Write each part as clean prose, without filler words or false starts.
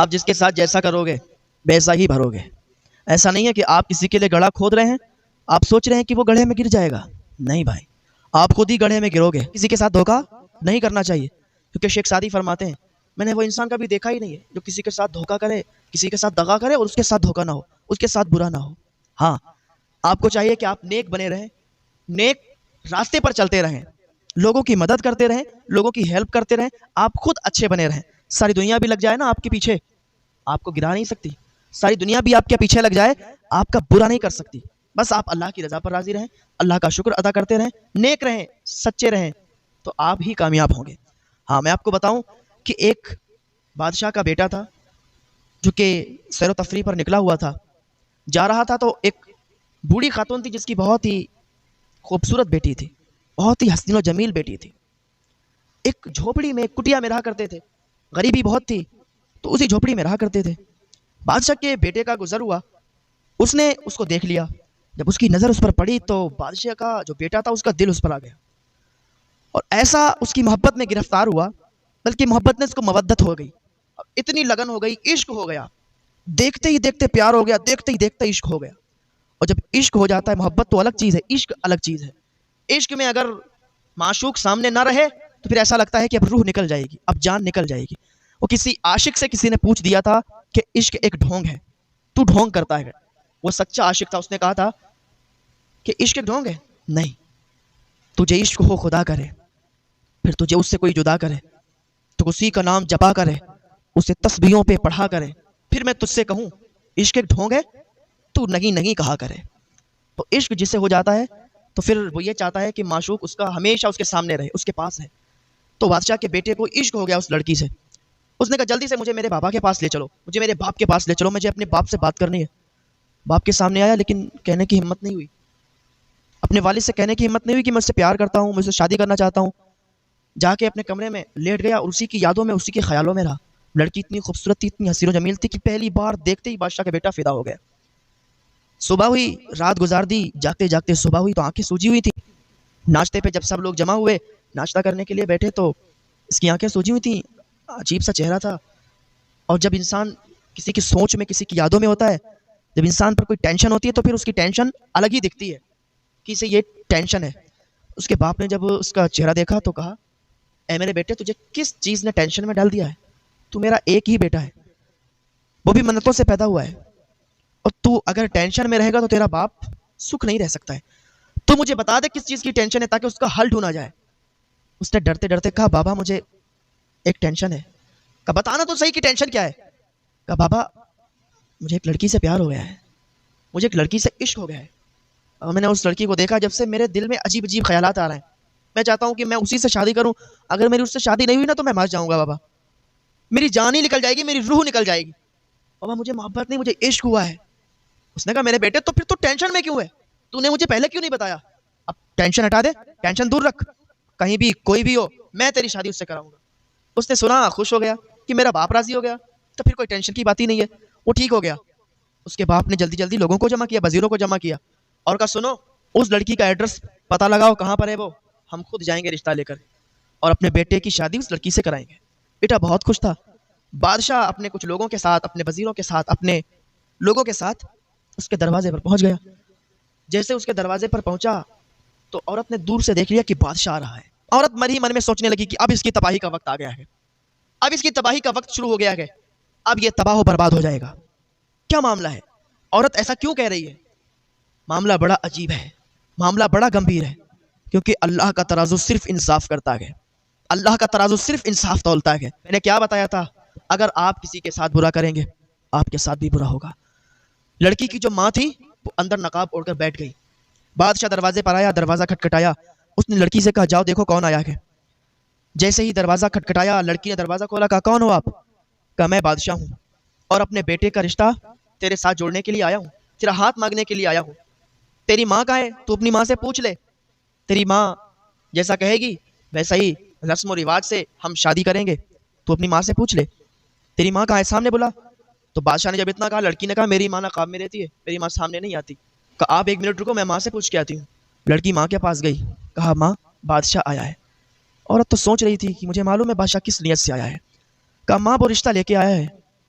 آپ جس کے ساتھ جیسا کرو گے ویسا ہی بھرو گے. ایسا نہیں ہے کہ آپ کسی کے لیے گڑھا کھود رہے ہیں، آپ سوچ رہے ہیں کہ وہ گڑھے میں گر جائے گا. نہیں بھائی، آپ خود ہی گڑھے میں گرو گے. کسی کے ساتھ دھوکا نہیں کرنا چاہیے، کیونکہ شیخ سعدی فرماتے ہیں میں نے وہ انسان کبھی دیکھا ہی نہیں ہے جو کسی کے ساتھ دھوکا کرے، کسی کے ساتھ دغا کرے اور اس کے ساتھ دھوکا نہ ہو، اس کے ساتھ برا نہ ہو. ہاں، آپ کو چاہیے کہ آپ نیک بنے رہیں، نیک راستے پر چلتے رہیں، لوگوں کی مدد کرتے رہیں، لوگوں کی ہیلپ کرتے رہیں، آپ خود اچھے بنے رہیں. ساری دنیا بھی لگ جائے نا آپ کے پیچھے، آپ کو گرا نہیں سکتی. ساری دنیا بھی آپ کے پیچھے لگ جائے، آپ کا برا نہیں کر سکتی. بس آپ اللہ کی رضا پر راضی رہیں، اللہ کا شکر ادا کرتے رہیں، نیک رہیں، سچے رہیں، تو آپ ہی کامیاب ہوں گے. ہاں، میں آپ کو بتاؤں کہ ایک بادشاہ کا بیٹا تھا جو کہ سیر و تفریح پر نکلا ہوا تھا. جا رہا تھا تو ایک بوڑھی خاتون تھی جس کی بہت ہی خوبصورت بیٹی تھی، بہت ہی حسین و جمیل بیٹی تھی. ایک جھوپڑی میں، ایک کٹیا میں رہا کرتے تھے. غریبی بہت تھی تو اسی جھوپڑی میں رہا کرتے تھے. بادشاہ کے بیٹے کا گزر ہوا، اس نے اس کو دیکھ لیا. جب اس کی نظر اس پر پڑی تو بادشاہ کا جو بیٹا تھا اس کا دل اس پر آ گیا، اور ایسا اس کی محبت میں گرفتار ہوا، بلکہ محبت نے اس کو مودت ہو گئی، اتنی لگن ہو گئی، عشق ہو گیا. دیکھتے ہی دیکھتے پیار ہو گیا، دیکھتے ہی دیکھتے عشق ہو گیا. اور جب عشق ہو جاتا ہے، محبت تو الگ چیز ہے، عشق الگ چیز ہے. عشق میں اگر معشوق سامنے نہ رہے تو پھر ایسا لگتا ہے کہ اب روح نکل جائے گی، اب جان نکل جائے گی. وہ کسی عاشق سے کسی نے پوچھ دیا تھا کہ عشق ایک ڈھونگ ہے، تو ڈھونگ کرتا ہے. وہ سچا عاشق تھا، اس نے کہا تھا کہ عشق ایک ڈھونگ ہے. نہیں، تجھے عشق ہو خدا کرے، پھر تجھے اس سے کوئی جدا کرے تو اسی کا نام جپا کرے، اسے تسبیحوں پہ پڑھا کرے، پھر میں تجھ سے کہوں عشق ایک ڈھونگ ہے تو نہیں نہیں کہا کرے. تو عشق جس سے ہو جاتا ہے تو پھر وہ یہ چاہتا ہے کہ معشوق اس کا ہمیشہ اس کے سامنے رہے، اس کے پاس رہے. تو بادشاہ کے بیٹے کو عشق ہو گیا اس لڑکی سے. اس نے کہا جلدی سے مجھے میرے بابا کے پاس لے چلو، مجھے میرے باپ کے پاس لے چلو، مجھے اپنے باپ سے بات کرنی ہے. باپ کے سامنے آیا لیکن کہنے کی ہمت نہیں ہوئی، اپنے والد سے کہنے کی ہمت نہیں ہوئی کہ میں اس سے پیار کرتا ہوں، میں اس سے شادی کرنا چاہتا ہوں. جا کے اپنے کمرے میں لیٹ گیا اور اسی کی یادوں میں، اسی کے خیالوں میں رہا. لڑکی اتنی خوبصورت تھی، اتنی حسین و جمیل تھی کہ پہلی بار دیکھتے ہی بادشاہ کا بیٹا فدا ہو گیا. صبح ہوئی، رات گزار دی، جاگتے جاگتے صبح ہوئی تو آنکھیں سوجی ہوئی تھی. ناشتے پہ جب سب لوگ جمع ہوئے، ناشتہ کرنے کے لیے بیٹھے تو اس کی آنکھیں سوجی ہوئی تھیں. عجیب سا چہرہ تھا. اور جب انسان کسی کی سوچ میں، کسی کی یادوں میں ہوتا ہے، جب انسان پر کوئی ٹینشن ہوتی ہے تو پھر اس کی ٹینشن الگ ہی دکھتی ہے کہ اسے یہ ٹینشن ہے. اس کے باپ نے جب اس کا چہرہ دیکھا تو کہا اے میرے بیٹے، تجھے کس چیز نے ٹینشن میں ڈال دیا ہے؟ تو میرا ایک ہی بیٹا ہے، وہ بھی منتوں سے پیدا ہوا ہے، اور تو اگر ٹینشن میں رہے گا تو تیرا باپ سکھ نہیں رہ سکتا ہے. تو مجھے بتا دے کس چیز کی ٹینشن ہے تاکہ اس کا حل ڈھونڈا جائے. اس نے ڈرتے ڈرتے کہا بابا مجھے ایک ٹینشن ہے. کہا بتانا تو صحیح کہ ٹینشن کیا ہے. کہا بابا مجھے ایک لڑکی سے پیار ہو گیا ہے، مجھے ایک لڑکی سے عشق ہو گیا ہے، اور میں نے اس لڑکی کو دیکھا جب سے میرے دل میں عجیب عجیب خیالات آ رہے ہیں. میں چاہتا ہوں کہ میں اسی سے شادی کروں، اگر میری اس سے شادی نہیں ہوئی نا تو میں مر جاؤں گا بابا، میری جان ہی نکل جائے گی، میری روح نکل جائے گی. بابا مجھے محبت نہیں، مجھے عشق ہوا ہے. اس نے کہا میرے بیٹے تو پھر تو ٹینشن میں کیوں ہے؟ تو نے مجھے پہلے کیوں نہیں بتایا؟ اب ٹینشن ہٹا دے، ٹینشن دور رکھ، کہیں بھی کوئی بھی ہو میں تیری شادی اس سے کراؤں گا. اس نے سنا، خوش ہو گیا کہ میرا باپ راضی ہو گیا تو پھر کوئی ٹینشن کی بات ہی نہیں ہے، وہ ٹھیک ہو گیا. اس کے باپ نے جلدی جلدی لوگوں کو جمع کیا، وزیروں کو جمع کیا، اور کہا سنو اس لڑکی کا ایڈریس پتہ لگاؤ کہاں پر ہے وہ، ہم خود جائیں گے رشتہ لے کر اور اپنے بیٹے کی شادی اس لڑکی سے کرائیں گے. بیٹا بہت خوش تھا. بادشاہ اپنے کچھ لوگوں کے ساتھ، اپنے وزیروں کے ساتھ، اپنے لوگوں کے ساتھ اس کے دروازے پر پہنچ گیا. جیسے اس کے دروازے پر پہنچا تو عورت نے دور سے دیکھ لیا کہ بادشاہ آ رہا ہے. عورت من ہی من میں سوچنے لگی کہ اب اس کی تباہی کا وقت آ گیا ہے، اب اس کی تباہی کا وقت شروع ہو گیا ہے، اب یہ تباہ و برباد ہو جائے گا. کیا معاملہ ہے؟ عورت ایسا کیوں کہہ رہی ہے؟ معاملہ بڑا عجیب ہے، معاملہ بڑا گمبھیر ہے، کیونکہ اللہ کا ترازو صرف انصاف کرتا ہے، اللہ کا ترازو صرف انصاف تولتا ہے. میں نے کیا بتایا تھا؟ اگر آپ کسی کے ساتھ برا کریں گے آپ کے ساتھ بھی برا ہوگا. لڑکی کی جو ماں تھی وہ اندر نقاب اوڑھ کر بیٹھ گئی. بادشاہ دروازے پر آیا، دروازہ کھٹکھٹایا. اس نے لڑکی سے کہا جاؤ دیکھو کون آیا ہے. جیسے ہی دروازہ کھٹکھٹایا لڑکی نے دروازہ کھولا. کہا کون ہو آپ؟ کہا میں بادشاہ ہوں اور اپنے بیٹے کا رشتہ تیرے ساتھ جوڑنے کے لیے آیا ہوں، تیرا ہاتھ مانگنے کے لیے آیا ہوں. تیری ماں کہاں ہے؟ تو اپنی ماں سے پوچھ لے، تیری ماں جیسا کہے گی ویسا ہی رسم و رواج سے ہم شادی کریں گے. تو اپنی ماں سے پوچھ لے تیری ماں کہاں ہے، سامنے بلا. تو بادشاہ نے جب اتنا کہا لڑکی نے کہا میری ماں نقاب میں رہتی ہے، میری ماں سامنے نہیں آتی. کہا آپ ایک منٹ رکو میں ماں سے پوچھ کے آتی ہوں. لڑکی ماں کے پاس گئی. کہا ماں بادشاہ آیا ہے. عورت تو سوچ رہی تھی کہ مجھے معلوم ہے بادشاہ کس نیت سے آیا ہے. کہا ماں وہ رشتہ لے کے آیا ہے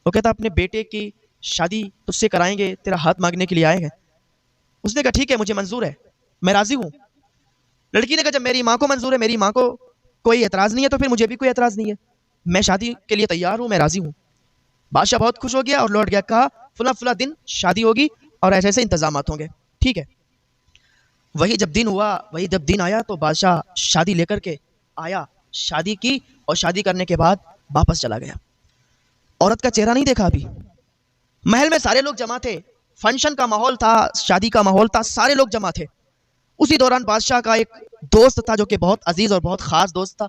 وہ کہتا اپنے بیٹے کی شادی تجھ سے کرائیں گے، تیرا ہاتھ مانگنے کے لیے آئے ہیں۔ اس نے کہا ٹھیک ہے، مجھے منظور ہے، میں راضی ہوں۔ لڑکی نے کہا جب میری ماں کو منظور ہے، میری ماں کو کوئی اعتراض نہیں ہے، تو پھر مجھے بھی کوئی اعتراض نہیں ہے، میں شادی کے لیے تیار ہوں، میں راضی ہوں۔ بادشاہ بہت خوش ہو گیا اور لوٹ گیا، کہا فلاں فلاں دن شادی ہوگی اور ایسے ایسے انتظامات ہوں گے، ٹھیک ہے۔ وہی جب دن ہوا، وہی جب دن آیا تو بادشاہ شادی لے کر کے آیا، شادی کی اور شادی کرنے کے بعد واپس چلا گیا۔ عورت کا چہرہ نہیں دیکھا ابھی۔ محل میں سارے لوگ جمع تھے، فنکشن کا ماحول تھا، شادی کا ماحول تھا، سارے لوگ جمع تھے۔ اسی دوران بادشاہ کا ایک دوست تھا جو کہ بہت عزیز اور بہت خاص دوست تھا۔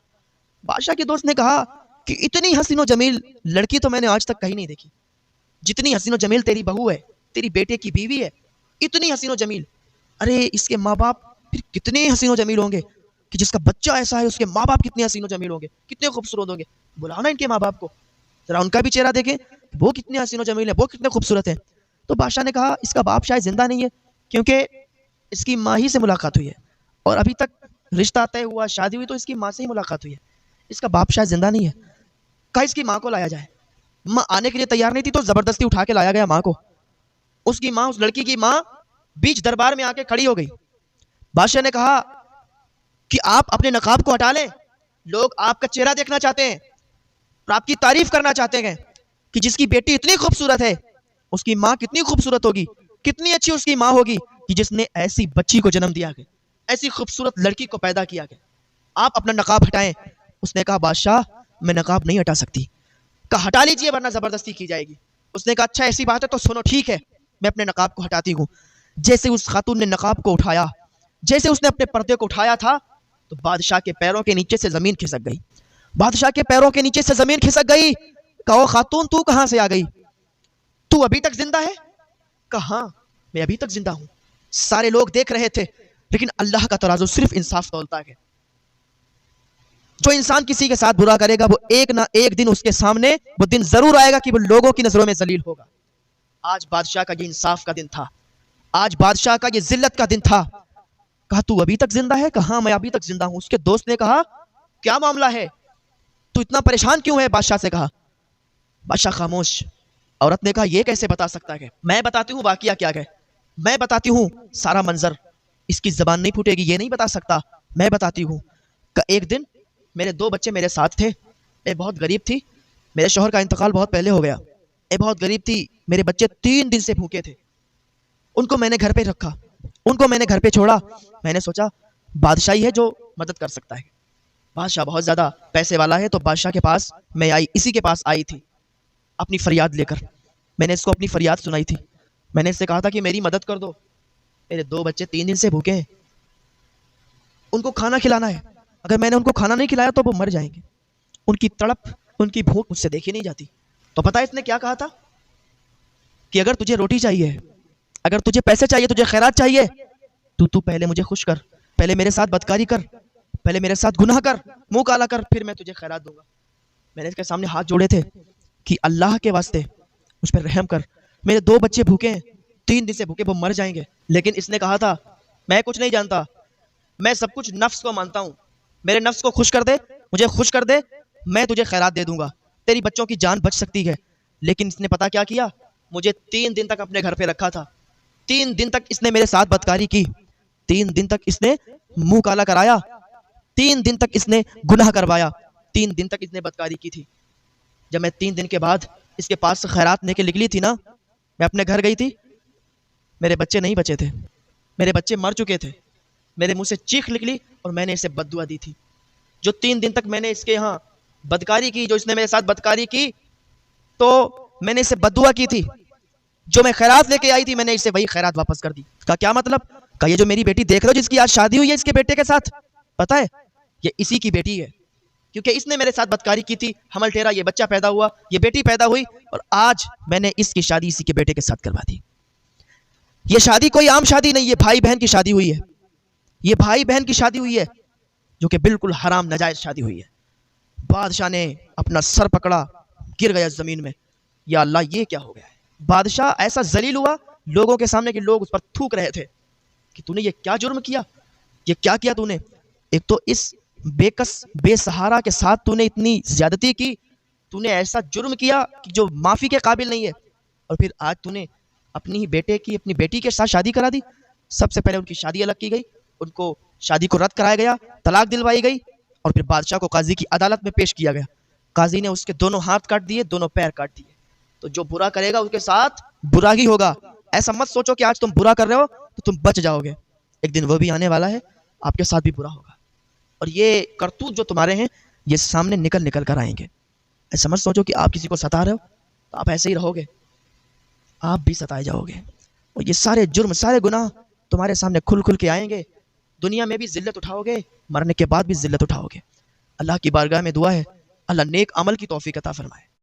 بادشاہ کے دوست نے کہا کہ اتنی حسین و جمیل لڑکی تو میں نے آج تک کہیں نہیں دیکھی، جتنی حسین و جمیل تیری بہو ہے، تیری بیٹے کی بیوی ہے، اتنی حسین و جمیل۔ ارے اس کے ماں باپ پھر کتنے حسین و جمیل ہوں گے، کہ جس کا بچہ ایسا ہے اس کے ماں باپ کتنے حسین و جمیل ہوں گے، کتنے خوبصورت ہوں گے۔ بلانا ان کے ماں باپ کو، ذرا ان کا بھی چہرہ دیکھیں، وہ کتنے حسین و جمیل ہیں، وہ کتنے خوبصورت ہیں۔ تو بادشاہ نے کہا اس کا باپ شاید زندہ نہیں ہے، کیونکہ اس کی ماں ہی سے ملاقات ہوئی ہے اور ابھی تک رشتہ طے ہوا، شادی ہوئی تو اس کی ماں سے ہی ملاقات ہوئی ہے، اس کا باپ شاید زندہ نہیں ہے۔ کہا اس کی ماں کو لایا جائے۔ ماں آنے کے لیے تیار نہیں تھی تو زبردستی اٹھا کے لایا گیا ماں کو۔ اس کی ماں، اس لڑکی کی ماں بیچ دربار میں آ کے کھڑی ہو گئی۔ بادشاہ نے کہا کہ آپ اپنے نقاب کو ہٹا لیں، لوگ آپ کا چہرہ دیکھنا چاہتے ہیں اور آپ کی تعریف کرنا چاہتے ہیں کہ جس کی بیٹی اتنی خوبصورت ہے، اس کی ماں کتنی خوبصورت ہوگی، کتنی اچھی اس کی ماں ہوگی کہ جس نے ایسی بچی کو جنم دیا گیا، ایسی خوبصورت لڑکی کو پیدا کیا گیا۔ آپ اپنا نقاب ہٹائیں۔ اس نے کہا بادشاہ میں نقاب نہیں ہٹا سکتی۔ کہا ہٹا لیجئے ورنہ زبردستی کی جائے گی۔ اس نے کہا اچھا ایسی بات ہے تو سنو، ٹھیک ہے میں اپنے نقاب کو ہٹاتی ہوں۔ جیسے اس خاتون نے نقاب کو اٹھایا، جیسے اس نے اپنے پردے کو اٹھایا تھا تو بادشاہ کے پیروں کے نیچے سے زمین کھسک گئی۔ بادشاہ کے پیروں کے نیچے سے زمین کھسک گئی۔ کہا او خاتون تو کہاں سے آ گئی؟ تو ابھی تک زندہ ہے؟ کہا ہاں میں ابھی تک زندہ ہوں۔ سارے لوگ دیکھ رہے تھے، لیکن اللہ کا ترازو صرف انصاف تولتا ہے۔ جو انسان کسی کے ساتھ برا کرے گا وہ ایک نہ ایک دن اس کے سامنے وہ دن ضرور آئے گا کہ وہ لوگوں کی نظروں میں ذلیل ہوگا۔ آج بادشاہ کا یہ انصاف کا دن تھا، آج بادشاہ کا یہ ذلت کا دن تھا۔ کہا تو ابھی تک زندہ ہے؟ کہا ہاں میں ابھی تک زندہ ہوں۔ اس کے دوست نے کہا کیا معاملہ ہے، تو اتنا پریشان کیوں ہے؟ بادشاہ سے کہا۔ بادشاہ خاموش۔ عورت نے کہا یہ کیسے بتا سکتا ہے؟ میں بتاتی ہوں واقعہ کیا ہے، میں بتاتی ہوں سارا منظر، اس کی زبان نہیں پھوٹے گی، یہ نہیں بتا سکتا، میں بتاتی ہوں۔ کہ ایک دن میرے 2 بچے میرے ساتھ تھے، میں بہت غریب تھی، میرے شوہر کا انتقال بہت پہلے ہو گیا، میں بہت غریب تھی، میرے بچے 3 دن سے بھوکے تھے، ان کو میں نے گھر پہ رکھا، ان کو میں نے گھر پہ چھوڑا۔ میں نے سوچا بادشاہی ہے جو مدد کر سکتا ہے، بادشاہ بہت زیادہ پیسے والا ہے، تو بادشاہ کے پاس میں آئی، اسی کے پاس آئی تھی اپنی فریاد لے کر۔ میں نے اس کو اپنی فریاد سنائی تھی، میں نے اس سے کہا تھا کہ میری مدد کر دو، میرے 2 بچے 3 دن سے بھوکے ہیں، ان کو کھانا کھلانا ہے، اگر میں نے ان کو کھانا نہیں کھلایا تو وہ مر جائیں گے، ان کی تڑپ، ان کی بھوک مجھ سے دیکھی نہیں جاتی۔ تو پتہ اس نے کیا کہا تھا کہ اگر تجھے روٹی چاہیے، اگر تجھے پیسے چاہیے، تجھے خیرات چاہیے، تو پہلے مجھے خوش کر، پہلے میرے ساتھ بدکاری کر، پہلے میرے ساتھ گناہ کر، منہ کالا کر، پھر میں تجھے خیرات دوں گا۔ میں نے اس کے سامنے ہاتھ جوڑے تھے کہ اللہ کے واسطے مجھ پر رحم کر، میرے 2 بچے بھوکے ہیں، 3 دن سے بھوکے، وہ مر جائیں گے۔ لیکن اس نے کہا تھا میں کچھ نہیں جانتا، میں سب کچھ نفس کو مانتا ہوں، میرے نفس کو خوش کر دے، مجھے خوش کر دے، میں تجھے خیرات دے دوں گا، تیری بچوں کی جان بچ سکتی ہے۔ لیکن اس نے پتا کیا کیا؟ مجھے 3 دن تک اپنے گھر پہ رکھا تھا، 3 دن تک اس نے میرے ساتھ بدکاری کی، 3 دن تک اس نے منہ کالا کرایا، 3 دن تک اس نے گناہ کروایا، 3 دن تک اس نے بدکاری کی تھی۔ جب میں 3 دن کے بعد اس کے پاس سے خیرات لے کے نکلی تھی نا، میں اپنے گھر گئی تھی، میرے بچے نہیں بچے تھے، میرے بچے مر چکے تھے، میرے منہ سے چیخ نکلی اور میں نے اسے بد دعا دی تھی۔ جو 3 دن تک میں نے اس کے ہاں بدکاری کی، جو اس نے میرے ساتھ بدکاری کی، تو میں نے اسے بد دعا کی تھی، جو میں خیرات لے کے آئی تھی میں نے اسے وہی خیرات واپس کر دی۔ کہا کیا مطلب؟ کہا یہ جو میری بیٹی دیکھ رہے ہو جس کی آج شادی ہوئی ہے اس کے بیٹے کے ساتھ، پتہ ہے یہ اسی کی بیٹی ہے، کیونکہ اس نے میرے ساتھ بدکاری کی تھی، حمل ٹھہرا، یہ بچہ پیدا ہوا، یہ بیٹی پیدا ہوئی، اور آج میں نے اس کی شادی اسی کے بیٹے کے ساتھ کروا دی۔ یہ شادی کوئی عام شادی نہیں، یہ بھائی بہن کی شادی ہوئی ہے، یہ بھائی بہن کی شادی ہوئی ہے، جو کہ بالکل حرام ناجائز شادی ہوئی ہے۔ بادشاہ نے اپنا سر پکڑا، گر گیا زمین میں، یا اللہ یہ کیا ہو گیا ہے؟ بادشاہ ایسا ذلیل ہوا لوگوں کے سامنے کہ لوگ اس پر تھوک رہے تھے کہ تو نے یہ کیا جرم کیا، یہ کیا کیا تو نے؟ ایک تو اس بے کس بے سہارا کے ساتھ تو نے اتنی زیادتی کی تو نے ایسا جرم کیا کہ جو معافی کے قابل نہیں ہے، اور پھر آج تو نے اپنی ہی بیٹے کی اپنی بیٹی کے ساتھ شادی کرا دی. سب سے پہلے ان کی شادی الگ کی گئی، ان کو شادی کو رد کرایا گیا، طلاق دلوائی گئی، اور پھر بادشاہ کو قاضی کی عدالت میں پیش کیا گیا. قاضی نے اس کے دونوں ہاتھ کاٹ دیے، دونوں پیر کاٹ دیے. تو جو برا کرے گا اس کے ساتھ برا ہی ہوگا. ایسا مت سوچو کہ آج تم برا کر رہے ہو تو تم بچ جاؤ گے. ایک دن وہ بھی آنے والا ہے، آپ کے ساتھ بھی برا ہوگا، اور یہ کرتوت جو تمہارے ہیں یہ سامنے نکل نکل کر آئیں گے. ایسا مت سوچو کہ آپ کسی کو ستا رہے ہو تو آپ ایسے ہی رہو گے، آپ بھی ستائے جاؤ گے، اور یہ سارے جرم سارے گناہ تمہارے سامنے کھل کھل کے آئیں گے. دنیا میں بھی ذلت اٹھاؤ گے، مرنے کے بعد بھی ذلت اٹھاؤ گے. اللہ کی بارگاہ میں دعا ہے اللہ نیک عمل کی توفیق عطا فرمائے.